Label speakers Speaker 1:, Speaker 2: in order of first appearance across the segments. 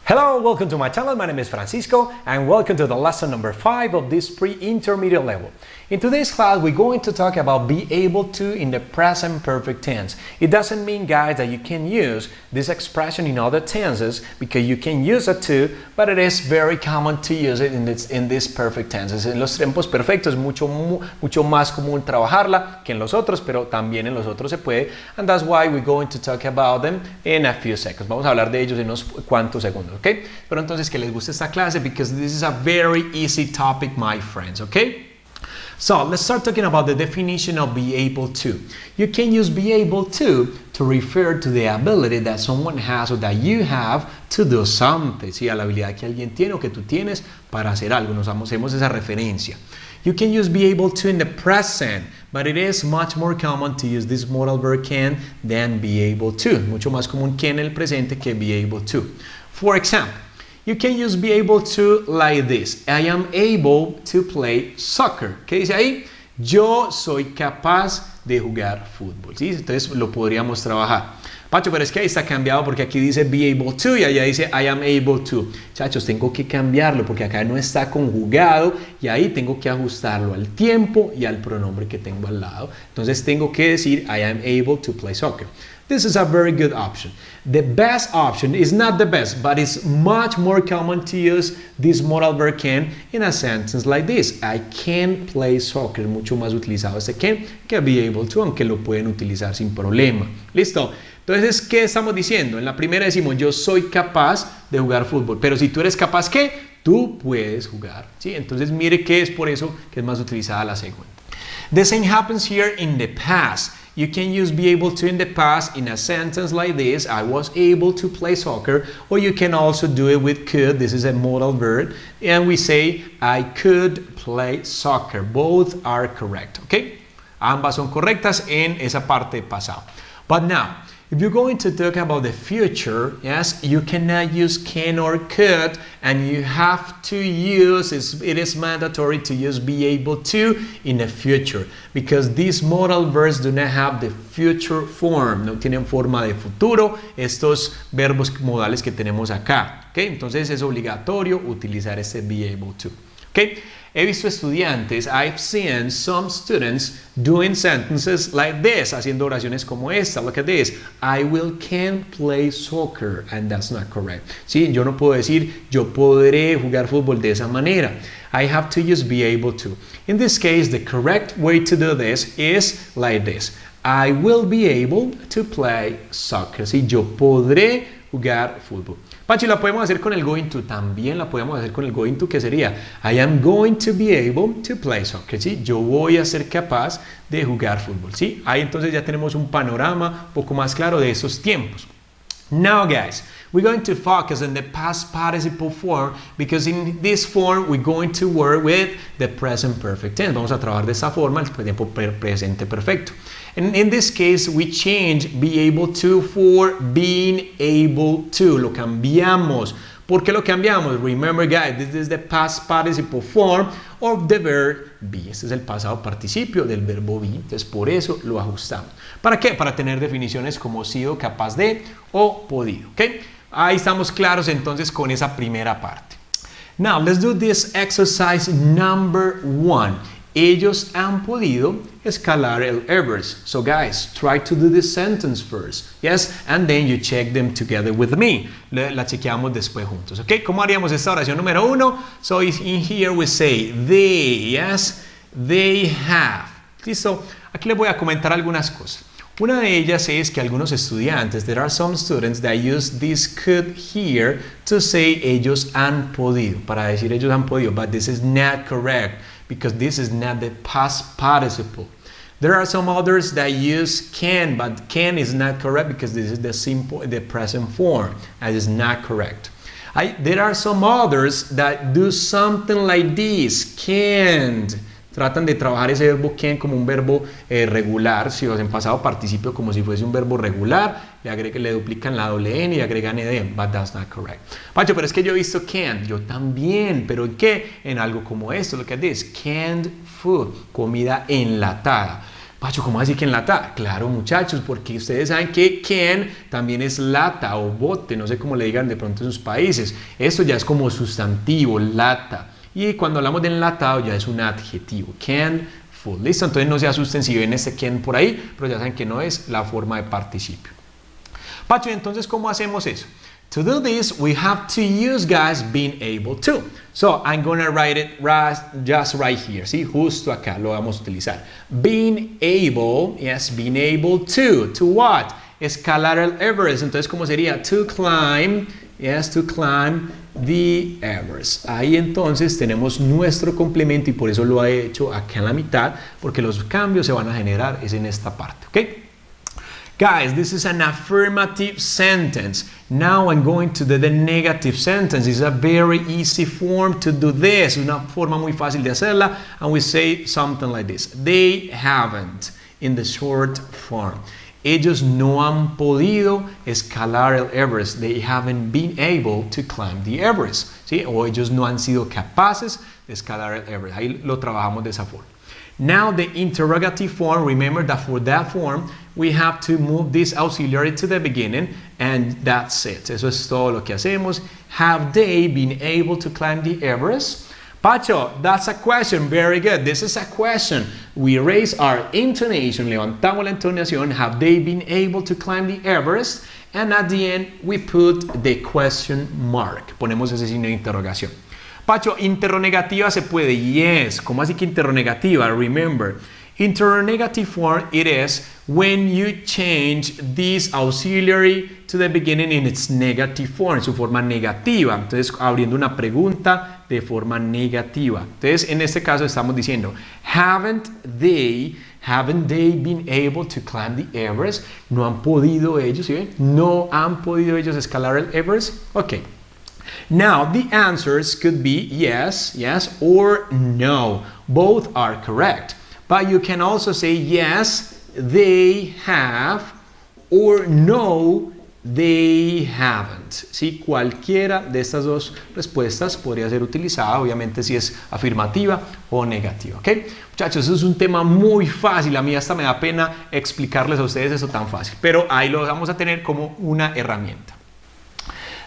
Speaker 1: Hello, welcome to my channel. My name is Francisco and welcome to the lesson number 5 of this pre-intermediate level. In today's class, we're going to talk about be able to in the present perfect tense. It doesn't mean, guys, that you can use this expression in other tenses because you can use it too, but it is very common to use it in this perfect tenses. En los tiempos perfectos es mucho más común trabajarla que en los otros, pero también en los otros se puede. And that's why we're going to talk about them in a few seconds. Vamos a hablar de ellos en unos cuantos segundos. Okay? Pero entonces que les guste esta clase because this is a very easy topic, my friends, okay? So let's start talking about the definition of be able to. You can use be able to refer to the ability that someone has or that you have to do something. ¿Sí? A la habilidad que alguien tiene o que tú tienes para hacer algo. Nos hacemos esa referencia. You can use be able to in the present, but it is much more common to use this modal verb can than be able to. Mucho más común que en el presente que be able to. For example, you can use be able to like this. I am able to play soccer. ¿Qué dice ahí? Yo soy capaz de jugar fútbol. ¿Sí? Entonces lo podríamos trabajar. Pacho, pero es que ahí está cambiado porque aquí dice be able to y allá dice I am able to. Chachos, tengo que cambiarlo porque acá no está conjugado y ahí tengo que ajustarlo al tiempo y al pronombre que tengo al lado. Entonces tengo que decir I am able to play soccer. This is a very good option. The best option is not the best, but it's much more common to use this modal verb can in a sentence like this. I can play soccer. Es mucho más utilizado este can que be able to, aunque lo pueden utilizar sin problema. ¿Listo? Entonces, ¿qué estamos diciendo? En la primera decimos, yo soy capaz de jugar fútbol. Pero si tú eres capaz, ¿qué? Tú puedes jugar. ¿Sí? Entonces, mire que es por eso que es más utilizada la segunda. The same happens here in the past. You can use be able to in the past in a sentence like this. I was able to play soccer. Or you can also do it with could. This is a modal verb. And we say, I could play soccer. Both are correct. Okay? Ambas son correctas en esa parte pasado. But now, if you're going to talk about the future, yes, you cannot use can or could, and you have to use, it is mandatory to use be able to in the future, because these modal verbs do not have the future form, no tienen forma de futuro, estos verbos modales que tenemos acá, ¿okay? Entonces es obligatorio utilizar este be able to, ¿okay? He visto estudiantes, I've seen some students doing sentences like this, haciendo oraciones como esta. Look at this. I can play soccer, and that's not correct. Sí, yo no puedo decir, yo podré jugar fútbol de esa manera. I have to use be able to. In this case, the correct way to do this is like this. I will be able to play soccer. Sí, yo podré jugar fútbol. Pachi, la podemos hacer con el going to, también la podemos hacer con el going to, que sería I am going to be able to play soccer, ¿sí? Yo voy a ser capaz de jugar fútbol, ¿sí? Ahí entonces ya tenemos un panorama un poco más claro de esos tiempos. Now, guys, we're going to focus on the past participle form because in this form we're going to work with the present perfect tense. Vamos a trabajar de esta forma el tiempo presente perfecto. And in this case, we change be able to for being able to. Lo cambiamos. ¿Por qué lo cambiamos? Remember, guys, this is the past participle form of the verb be. Este es el pasado participio del verbo be. Entonces, por eso lo ajustamos. ¿Para qué? Para tener definiciones como sido, capaz de o podido. ¿Okay? Ahí estamos claros entonces con esa primera parte. Now, let's do this exercise number 1. Ellos han podido escalar el Everest. So guys, try to do this sentence first. Yes, and then you check them together with me. La chequeamos después juntos. Okay, ¿cómo haríamos esta oración número 1? So in here we say they, yes, they have. Listo, aquí les voy a comentar algunas cosas. Una de ellas es que algunos estudiantes, there are some students that use this could here to say ellos han podido, para decir ellos han podido, but this is not correct. Because this is not the past participle. There are some others that use can, but can is not correct because this is the present form, and is not correct. There are some others that do something like this, can't. Tratan de trabajar ese verbo can como un verbo regular, si en pasado participio como si fuese un verbo regular, le duplican la doble N y agregan ed, but that's not correct. Pacho, pero es que yo he visto can, yo también, pero ¿en qué? En algo como esto, look at this, canned food, comida enlatada. Pacho, ¿cómo así que enlatada? Claro, muchachos, porque ustedes saben que can también es lata o bote, no sé cómo le digan de pronto en sus países. Esto ya es como sustantivo, lata. Y cuando hablamos de enlatado ya es un adjetivo, can full. ¿Listo? Entonces no se asusten si ven este can por ahí, pero ya saben que no es la forma de participio. Pacho, entonces, ¿cómo hacemos eso? To do this, we have to use, guys, being able to. So, I'm going to write it just right here. ¿Sí? Justo acá lo vamos a utilizar. Being able, yes, being able to. To what? Escalar el Everest. Entonces, ¿cómo sería? To climb, yes, to climb the Everest. Ahí entonces tenemos nuestro complemento y por eso lo he hecho acá en la mitad, porque los cambios se van a generar es en esta parte, ¿ok? Guys, this is an affirmative sentence. Now I'm going to do the negative sentence. It's a very easy form to do this. Es una forma muy fácil de hacerla. And we say something like this. They haven't in the short form. Ellos no han podido escalar el Everest. They haven't been able to climb the Everest. ¿Sí? O ellos no han sido capaces de escalar el Everest. Ahí lo trabajamos de esa forma. Now the interrogative form, remember that for that form, we have to move this auxiliary to the beginning and that's it. Eso es todo lo que hacemos. Have they been able to climb the Everest? Pacho, that's a question. Very good. This is a question. We raise our intonation. Levantamos la entonación. Have they been able to climb the Everest? And at the end, we put the question mark. Ponemos ese signo de interrogación. Pacho, interrogativa se puede. Yes. ¿Cómo así que interrogativa? Remember, interrogative form, it is when you change this auxiliary to the beginning in its negative form, su forma negativa. Entonces, abriendo una pregunta de forma negativa. Entonces, en este caso estamos diciendo, haven't they been able to climb the Everest? No han podido ellos, ¿sí ven? No han podido ellos escalar el Everest. Ok. Now, the answers could be yes, yes, or no. Both are correct. But you can also say yes, they have, or no, they haven't. ¿Sí? Cualquiera de estas dos respuestas podría ser utilizada, obviamente si es afirmativa o negativa. ¿Ok? Muchachos, eso es un tema muy fácil. A mí hasta me da pena explicarles a ustedes eso tan fácil. Pero ahí lo vamos a tener como una herramienta.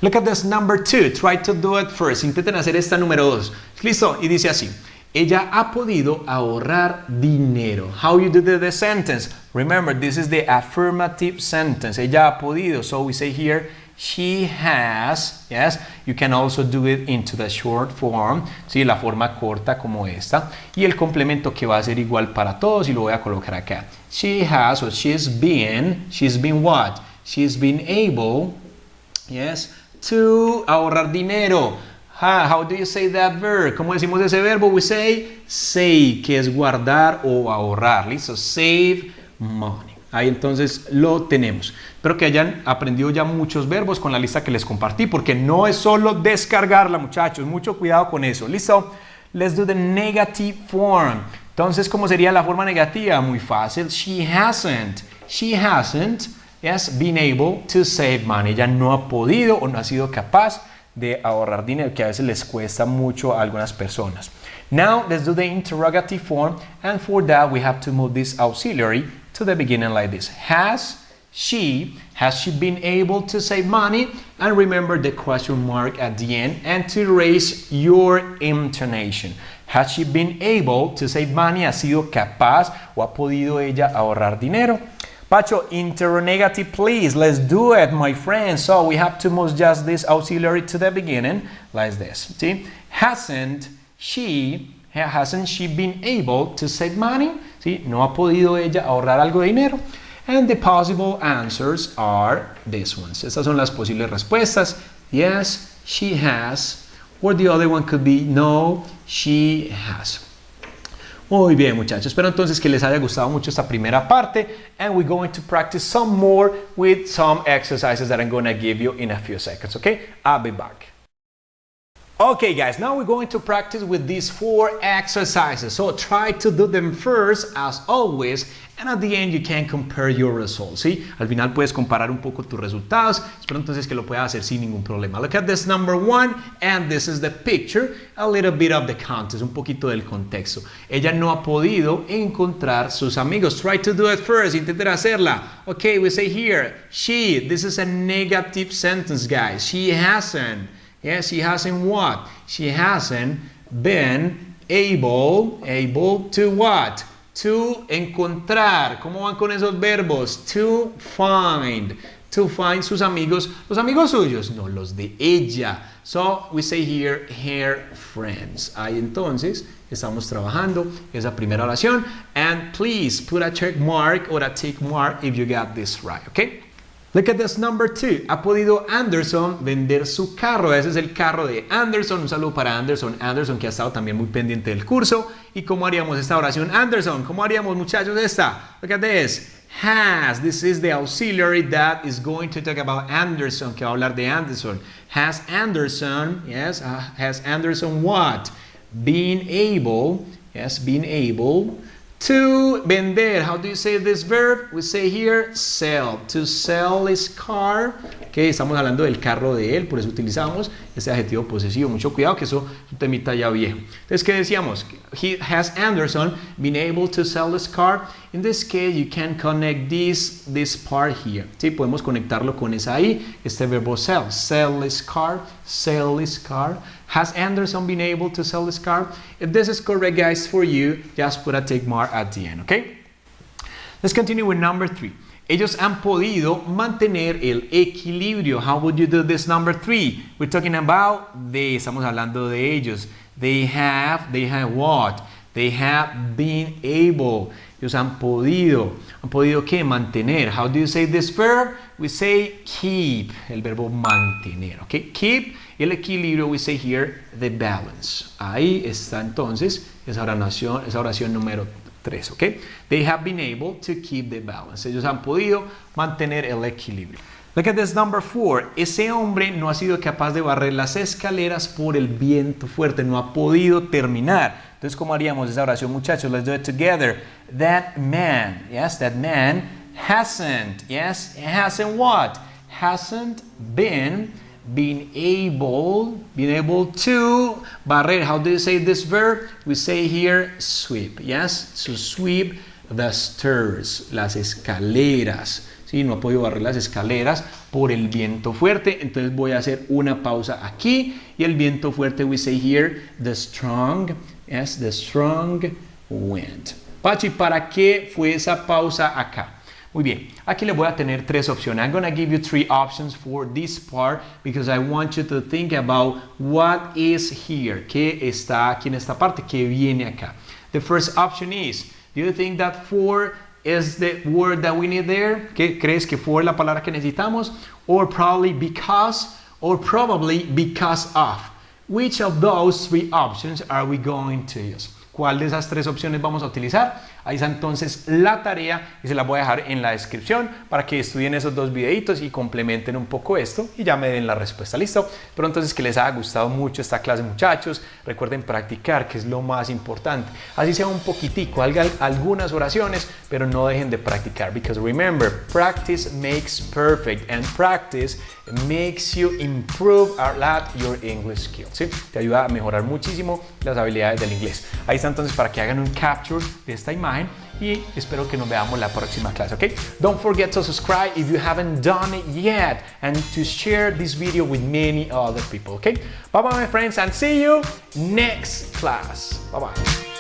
Speaker 1: Look at this number 2. Try to do it first. Intenten hacer esta número 2. Listo. Y dice así. Ella ha podido ahorrar dinero. How you do the sentence? Remember, this is the affirmative sentence. Ella ha podido. So we say here, she has. Yes. You can also do it into the short form. Sí, la forma corta como esta. Y el complemento que va a ser igual para todos y lo voy a colocar acá. She has or she's been what? She's been able, yes, to ahorrar dinero. How do you say that verb? ¿Cómo decimos ese verbo? We say save, que es guardar o ahorrar. ¿Listo? Save money. Ahí entonces lo tenemos. Espero que hayan aprendido ya muchos verbos con la lista que les compartí, porque no es solo descargarla, muchachos. Mucho cuidado con eso. ¿Listo? Let's do the negative form. Entonces, ¿cómo sería la forma negativa? Muy fácil. She hasn't, yes, been able to save money. Ella no ha podido o no ha sido capaz de ahorrar dinero, que a veces les cuesta mucho a algunas personas. Now, let's do the interrogative form, and for that we have to move this auxiliary to the beginning like this. Has she been able to save money? And remember the question mark at the end, and to raise your intonation. Has she been able to save money? ¿Ha sido capaz o ha podido ella ahorrar dinero? Pacho, interrogative, please. Let's do it, my friends. So we have to move just this auxiliary to the beginning, like this. See? Hasn't she been able to save money? ¿Sí? No ha podido ella ahorrar algo de dinero. And the possible answers are these ones. Estas son las posibles respuestas. Yes, she has. Or the other one could be no, she has. Muy bien, muchachos. Espero entonces que les haya gustado mucho esta primera parte. And we're going to practice some more with some exercises that I'm going to give you in a few seconds. Okay? I'll be back. Okay guys, now we're going to practice with these 4 exercises. So try to do them first as always, and at the end you can compare your results. ¿Sí? Al final puedes comparar un poco tus resultados. Espero entonces que lo puedas hacer sin ningún problema. Look at this number 1, and this is the picture. A little bit of the context, un poquito del contexto. Ella no ha podido encontrar sus amigos. Try to do it first. Intenten hacerla. Okay, we say here, she. This is a negative sentence, guys. She hasn't. Yes, she hasn't what? She hasn't been able to what? To encontrar. ¿Cómo van con esos verbos? To find sus amigos. ¿Los amigos suyos? No, los de ella. So, we say here, her friends. Ahí entonces estamos trabajando esa primera oración. And please put a check mark or a tick mark if you got this right, okay? Look at this number 2. ¿Ha podido Anderson vender su carro? Ese es el carro de Anderson. Un saludo para Anderson. Anderson que ha estado también muy pendiente del curso. ¿Y cómo haríamos esta oración? Anderson, ¿cómo haríamos, muchachos, esta? Look at this. Has. This is the auxiliary that is going to talk about Anderson, que va a hablar de Anderson. Has Anderson, yes, has Anderson what? Been able, yes, been able to vender. How do you say this verb? We say here sell. To sell his car. Okay, estamos hablando del carro de él, por eso utilizamos este adjetivo posesivo. Mucho cuidado que eso es un temita ya viejo. Entonces, ¿qué decíamos? Has Anderson been able to sell his car? In this case, you can connect this part here. Sí, podemos conectarlo con esa ahí, este verbo sell. Sell his car, sell his car. Has Anderson been able to sell his car? If this is correct, guys, for you, just put a tick mark at the end, okay? Let's continue with number 3. Ellos han podido mantener el equilibrio. How would you do this number 3? We're talking about they. Estamos hablando de ellos. They have what? They have been able. Ellos han podido. ¿Han podido qué? Mantener. How do you say this verb? We say keep. El verbo mantener, okay? Keep. El equilibrio, we say here, the balance. Ahí está entonces esa oración número 3, ¿ok? They have been able to keep the balance. Ellos han podido mantener el equilibrio. Look at this number 4. Ese hombre no ha sido capaz de barrer las escaleras por el viento fuerte. No ha podido terminar. Entonces, ¿cómo haríamos esa oración, muchachos? Let's do it together. That man, yes, that man hasn't, yes, hasn't what? Hasn't been able to barrer. How do you say this verb? We say here sweep, yes, to sweep the stairs, las escaleras. Sí, no ha podido barrer las escaleras por el viento fuerte. Entonces voy a hacer una pausa aquí y el viento fuerte, we say here the strong, yes, the strong wind. Pachi, ¿para qué fue esa pausa acá? Muy bien, aquí le voy a tener 3 opciones. I'm going to give you 3 options for this part because I want you to think about what is here. ¿Qué está aquí en esta parte? ¿Qué viene acá? The first option is, do you think that for is the word that we need there? ¿Qué crees que for es la palabra que necesitamos? Or probably because, or probably because of. Which of those 3 options are we going to use? ¿Cuál de esas 3 opciones vamos a utilizar? Ahí está entonces la tarea y se la voy a dejar en la descripción para que estudien esos 2 videitos y complementen un poco esto y ya me den la respuesta. ¿Listo? Pero entonces que les haya gustado mucho esta clase, muchachos. Recuerden practicar, que es lo más importante. Así sea un poquitico, algunas oraciones, pero no dejen de practicar. Because remember, practice makes perfect and practice makes you improve a lot your English skills. ¿Sí? Te ayuda a mejorar muchísimo las habilidades del inglés. Ahí está entonces para que hagan un capture de esta imagen y espero que nos veamos la próxima clase, ¿ok? Don't forget to subscribe if you haven't done it yet and to share this video with many other people, ¿ok? Bye bye, my friends, and see you next class. Bye bye.